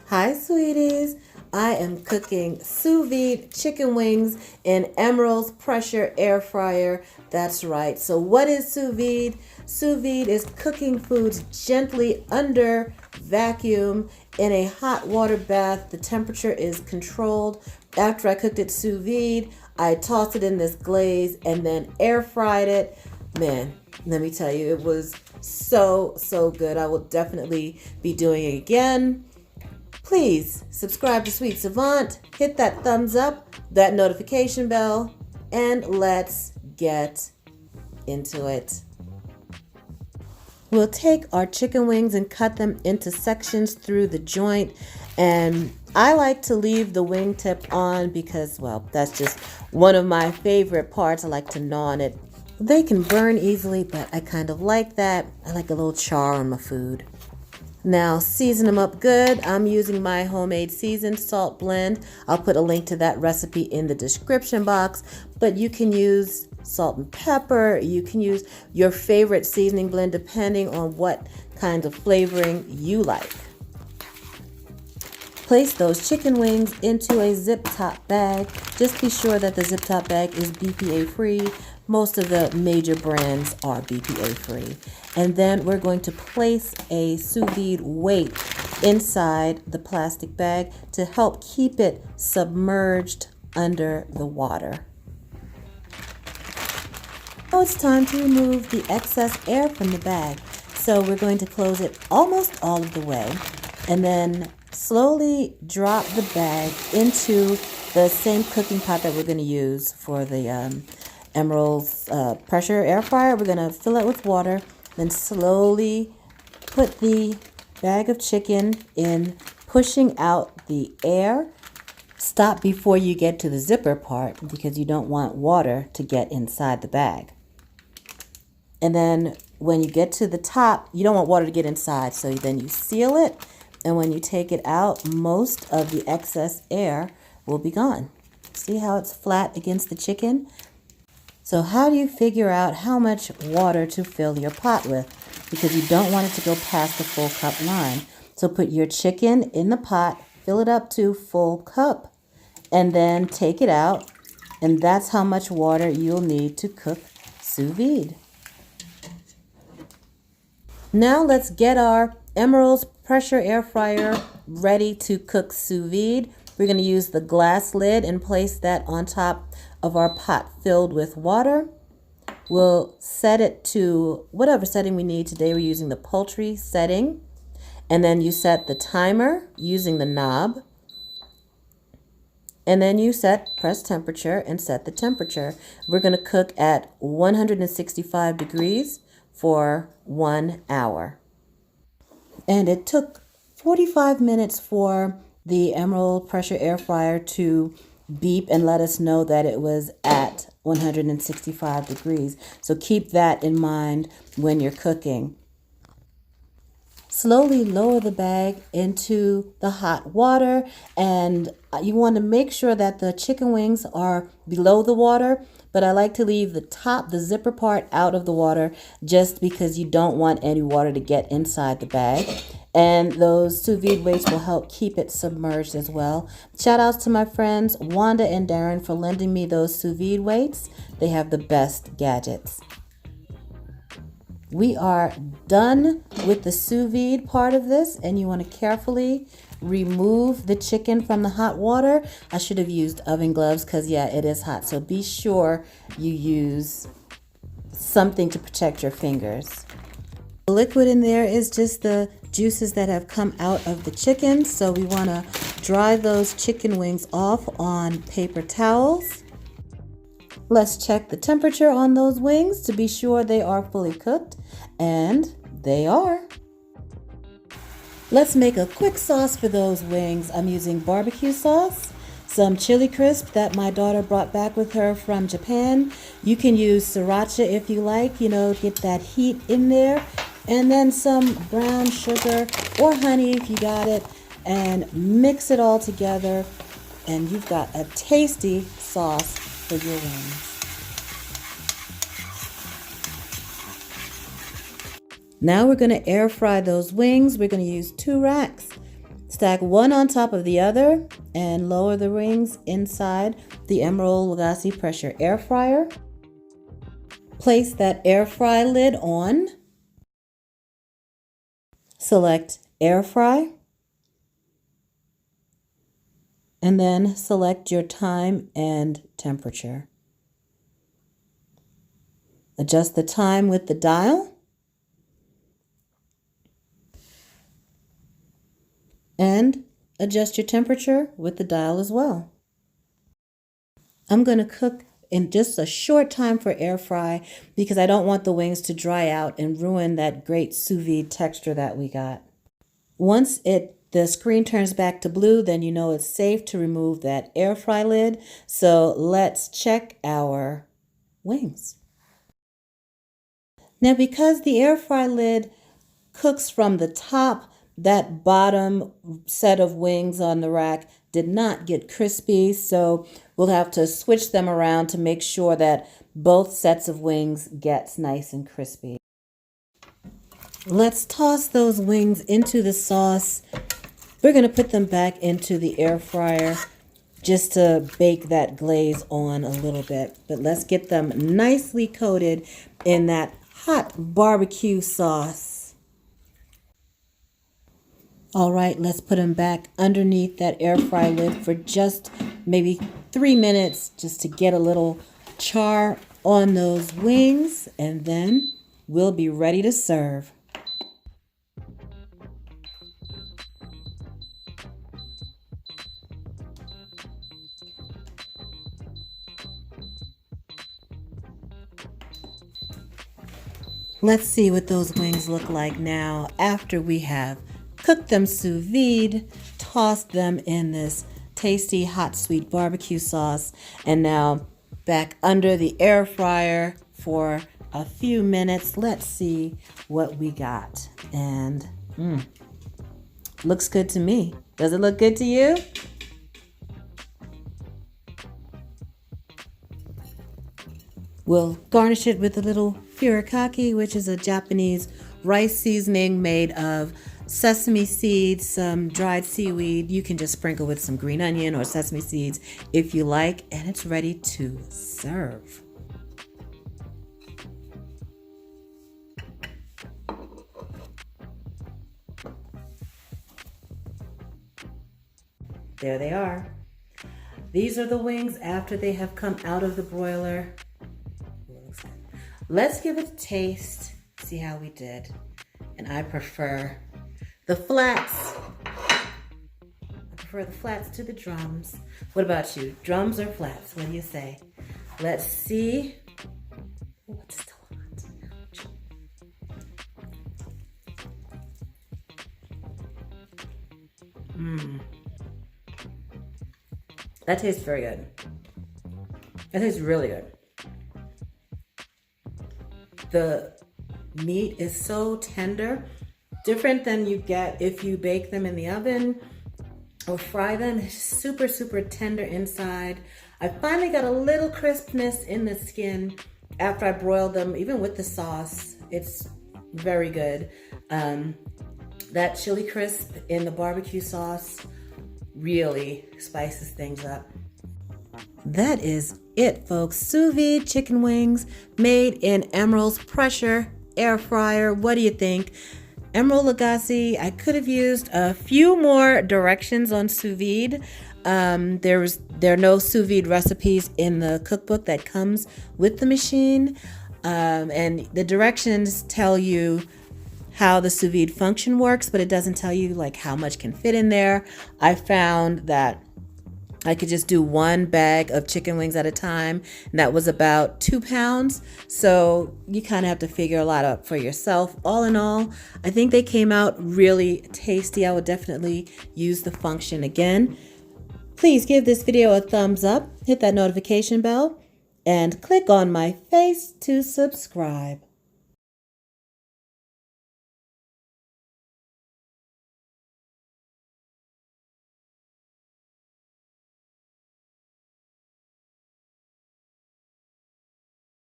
Hi, sweeties. I am cooking sous vide chicken wings in Emerils pressure air fryer. That's right. So what is sous vide? Sous vide is cooking foods gently under vacuum in a hot water bath. The temperature is controlled. After I cooked it sous vide, I tossed it in this glaze and then air fried it. Man, let me tell you, it was so good. I will definitely be doing it again. Please subscribe to Sweet Savant, hit that thumbs up, that notification bell, and let's get into it. We'll take our chicken wings and cut them into sections through the joint. And I like to leave the wing tip on because, well, that's just one of my favorite parts. I like to gnaw on it. They can burn easily, but I kind of like that. I like a little char on my food. Now season them up good. I'm using my homemade seasoned salt blend. I'll put a link to that recipe in the description box, but you can use salt and pepper. You can use your favorite seasoning blend depending on what kind of flavoring you like. Place those chicken wings into a zip top bag. Just be sure that the zip top bag is BPA free. Most of the major brands are BPA free. And then we're going to place a sous vide weight inside the plastic bag to help keep it submerged under the water. Now it's time to remove the excess air from the bag. So we're going to close it almost all of the way and then slowly drop the bag into the same cooking pot that we're going to use for the Emerils pressure air fryer. We're going to fill it with water, then slowly put the bag of chicken in, pushing out the air. Stop before you get to the zipper part because you don't want water to get inside the bag. And then when you get to the top, you don't want water to get inside, so then you seal it. And when you take it out, most of the excess air will be gone. See how it's flat against the chicken? So how do you figure out how much water to fill your pot with? Because you don't want it to go past the full cup line. So put your chicken in the pot, fill it up to full cup, and then take it out. And that's how much water you'll need to cook sous vide. Now let's get our Emerils pressure air fryer ready to cook sous vide. We're going to use the glass lid and place that on top of our pot filled with water. We'll set it to whatever setting we need. Today we're using the poultry setting. And then you set the timer using the knob. And then you press temperature and set the temperature. We're going to cook at 165 degrees for 1 hour. And it took 45 minutes for the Emeril pressure air fryer to beep and let us know that it was at 165 degrees. So keep that in mind when you're cooking. Slowly lower the bag into the hot water, and you want to make sure that the chicken wings are below the water, but I like to leave the top, the zipper part, out of the water just because you don't want any water to get inside the bag. And those sous vide weights will help keep it submerged as well. Shout outs to my friends Wanda and Darren for lending me those sous vide weights. They have the best gadgets. We are done with the sous vide part of this, and you want to carefully remove the chicken from the hot water. I should have used oven gloves because, yeah, it is hot. So be sure you use something to protect your fingers. The liquid in there is just the juices that have come out of the chicken. So we want to dry those chicken wings off on paper towels. Let's check the temperature on those wings to be sure they are fully cooked, and they are. Let's make a quick sauce for those wings. I'm using barbecue sauce, some chili crisp that my daughter brought back with her from Japan. You can use sriracha if you like, get that heat in there, and then some brown sugar or honey if you got it, and mix it all together, and you've got a tasty sauce for your wings. Now we're going to air fry those wings. We're going to use 2 racks. Stack one on top of the other and lower the rings inside the Emeril Lagasse pressure air fryer. Place that air fry lid on. Select air fry. And then select your time and temperature. Adjust the time with the dial. And adjust your temperature with the dial as well. I'm going to cook in just a short time for air fry because I don't want the wings to dry out and ruin that great sous vide texture that we got. Once the screen turns back to blue, then you know it's safe to remove that air fry lid. So let's check our wings. Now, because the air fry lid cooks from the top, that bottom set of wings on the rack did not get crispy, so we'll have to switch them around to make sure that both sets of wings gets nice and crispy. Let's toss those wings into the sauce. We're going to put them back into the air fryer just to bake that glaze on a little bit. But let's get them nicely coated in that hot barbecue sauce. All right, let's put them back underneath that air fry lid for just maybe 3 minutes just to get a little char on those wings, and then we'll be ready to serve. Let's see what those wings look like now after we have cooked them sous vide, tossed them in this tasty hot sweet barbecue sauce, and now back under the air fryer for a few minutes. Let's see what we got. And looks good to me. Does it look good to you? We'll garnish it with a little furikake, which is a Japanese rice seasoning made of sesame seeds, some dried seaweed. You can just sprinkle with some green onion or sesame seeds if you like, and it's ready to serve. There they are. These are the wings after they have come out of the broiler. Let's give it a taste, see how we did. And I prefer the flats. I prefer the flats to the drums. What about you? Drums or flats? What do you say? Let's see. Oh, it's still hot. That tastes very good. That tastes really good. The meat is so tender, different than you get if you bake them in the oven or fry them. It's super, super tender inside. I finally got a little crispness in the skin after I broiled them, even with the sauce. It's very good. That chili crisp in the barbecue sauce really spices things up. That is it, folks. Sous vide chicken wings made in Emeril's pressure air fryer. What do you think? Emeril Lagasse. I could have used a few more directions on sous vide. There are no sous vide recipes in the cookbook that comes with the machine. And the directions tell you how the sous vide function works, but it doesn't tell you like how much can fit in there. I found that I could just do one bag of chicken wings at a time, and that was about 2 pounds. So you kind of have to figure a lot out for yourself. All in all, I think they came out really tasty. I would definitely use the function again. Please give this video a thumbs up, hit that notification bell, and click on my face to subscribe.